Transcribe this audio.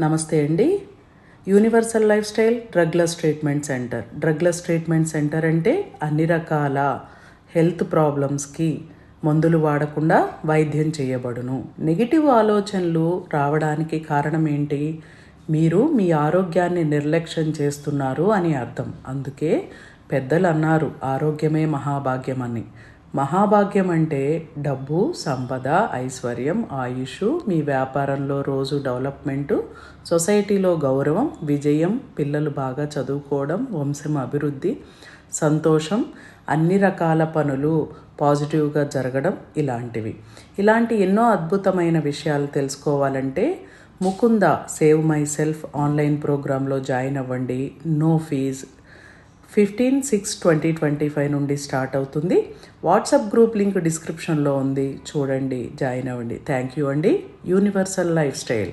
నమస్తే అండి. Universal life style drugless treatment centre. Drugless treatment centre అంటే అన్ని రకాల హెల్త్ ప్రాబ్లమ్స్కి మందులు వాడకుండా వైద్యం చేయబడును. నెగిటివ్ ఆలోచనలు రావడానికి కారణం ఏంటి? మీరు మీ ఆరోగ్యాన్ని నిర్లక్ష్యం చేస్తున్నారు అని అర్థం. అందుకే పెద్దలు అన్నారు, ఆరోగ్యమే మహాభాగ్యం అని. మహాభాగ్యం అంటే డబ్బు, సంపద, ఐశ్వర్యం, ఆయుష్, మీ వ్యాపారంలో రోజు డెవలప్మెంటు, సొసైటీలో గౌరవం, విజయం, పిల్లలు బాగా చదువుకోవడం, వంశం అభివృద్ధి, సంతోషం, అన్ని రకాల పనులు పాజిటివ్గా జరగడం, ఇలాంటి ఎన్నో అద్భుతమైన విషయాలు తెలుసుకోవాలంటే Mukunda save my self online ప్రోగ్రాంలో జాయిన్ అవ్వండి. No fees. 15/6/2025 నుండి స్టార్ట్ అవుతుంది. వాట్సాప్ గ్రూప్ లింక్ డిస్క్రిప్షన్లో ఉంది, చూడండి, జాయిన్ అవ్వండి. థ్యాంక్ యూ అండి. Universal life style.